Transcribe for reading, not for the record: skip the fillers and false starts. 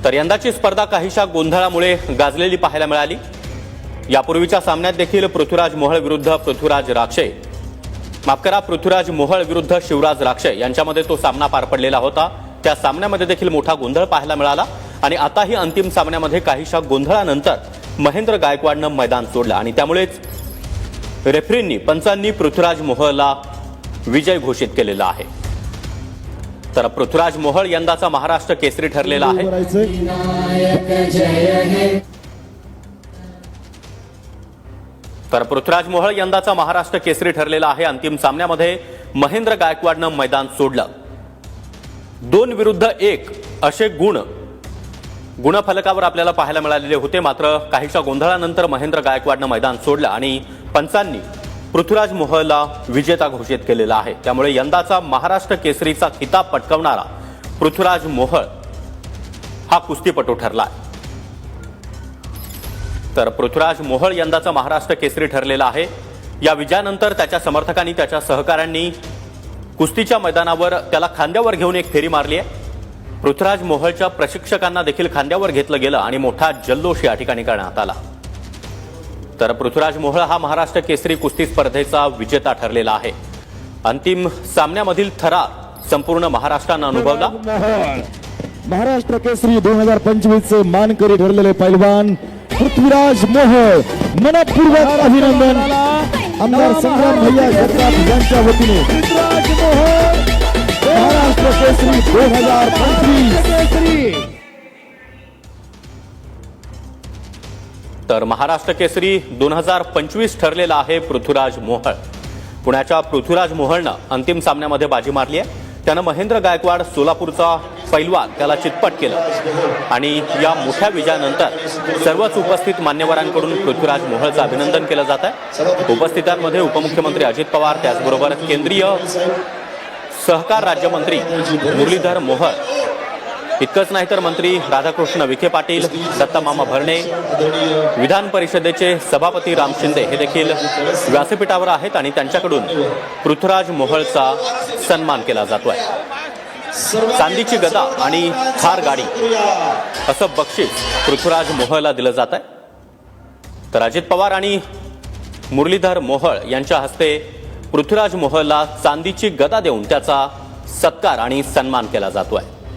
तर यंदाची स्पर्धा काहीशा गोंधळामुळे गाजलेली पाहायला मिळाली। यापूर्वीच्या सामन्यात देखील पृथ्वीराज मोहोळ विरुद्ध पृथ्वीराज राक्षे पृथ्वीराज मोहोळ विरुद्ध शिवराज राक्षे यांच्यामध्ये तो सामना पार पडलेला होता। त्या सामन्यामध्ये देखील मोठा गोंधळ पाहायला मिळाला आणि आताही अंतिम सामन्यामध्ये काहीशा गोंधळानंतर महेंद्र गायकवाडनं मैदान सोडलं आणि त्यामुळेच रेफरींनी पंचांनी पृथ्वीराज मोहोळला विजय घोषित केलेला आहे। तर पृथ्वीराज मोहोळ यंदाचा महाराष्ट्र केसरी ठरलेला आहे। तर पृथ्वीराज मोहोळ यंदाचा महाराष्ट्र केसरी ठरलेला आहे। अंतिम सामन्यामध्ये महेंद्र गायकवाडनं मैदान सोडलं। 2 विरुद्ध 1 असे गुणफलकावर आपल्याला पाहायला मिळालेले होते, मात्र काहीशा गोंधळानंतर महेंद्र गायकवाडनं मैदान सोडलं आणि पंचांनी पृथ्वीराज मोहोळला विजेता घोषित केलेला आहे। त्यामुळे यंदाचा महाराष्ट्र केसरीचा खिताब पटकावणारा पृथ्वीराज मोहोळ हा कुस्तीपटू ठरला। तर पृथ्वीराज मोहोळ यंदाचा महाराष्ट्र केसरी ठरलेला आहे। या विजयानंतर त्याच्या समर्थकांनी त्याच्या सहकाऱ्यांनी कुस्तीच्या मैदानावर त्याला खांद्यावर घेऊन एक फेरी मारली आहे। पृथ्वीराज मोहोळच्या प्रशिक्षकांना देखील खांद्यावर घेतलं गेलं आणि मोठा जल्लोष या ठिकाणी करण्यात आला। तर पृथ्वीराज मोहोळ हा महाराष्ट्र केसरी कुस्ती स्पर्धेचा विजेता ठरलेला आहे। अंतिम सामन्यामधील थरार संपूर्ण महाराष्ट्रानं अनुभवला। महाराष्ट्र केसरी 2025 चे मानकरी ठरलेले पैलवान पृथ्वीराज मोहोळ मनपूर्वक अभिनंदन। आमदार संग्राम भैया जगताप यांच्या वतीने पृथ्वीराज मोहोळ महाराष्ट्र केसरी 2025। तर महाराष्ट्र केसरी 2025 ठरलेला आहे पृथ्वीराज मोहोळ। पुण्याच्या पृथ्वीराज मोहोळनं अंतिम सामन्यामध्ये बाजी मारली आहे। त्यानं महेंद्र गायकवाड सोलापूरचा पैलवान त्याला चितपट केलं आणि या मोठ्या विजयानंतर सर्वच उपस्थित मान्यवरांकडून पृथ्वीराज मोहोळचं अभिनंदन केलं जात आहे। उपस्थितांमध्ये उपमुख्यमंत्री अजित पवार, त्याचबरोबर केंद्रीय सहकार राज्यमंत्री मुरलीधर मोहोळ, इतकंच नाही तर मंत्री राधाकृष्ण विखे पाटील, दत्तामामा भरणे, विधान परिषदेचे सभापती राम शिंदे हे देखील व्यासपीठावर आहेत आणि त्यांच्याकडून पृथ्वीराज मोहोळचा सन्मान केला जातोय। चांदीची गदा आणि थार गाडी असं बक्षीस पृथ्वीराज मोहोळला दिलं जात आहे। तर अजित पवार आणि मुरलीधर मोहोळ यांच्या हस्ते पृथ्वीराज मोहोळला चांदीची गदा देऊन त्याचा सत्कार आणि सन्मान केला जातोय।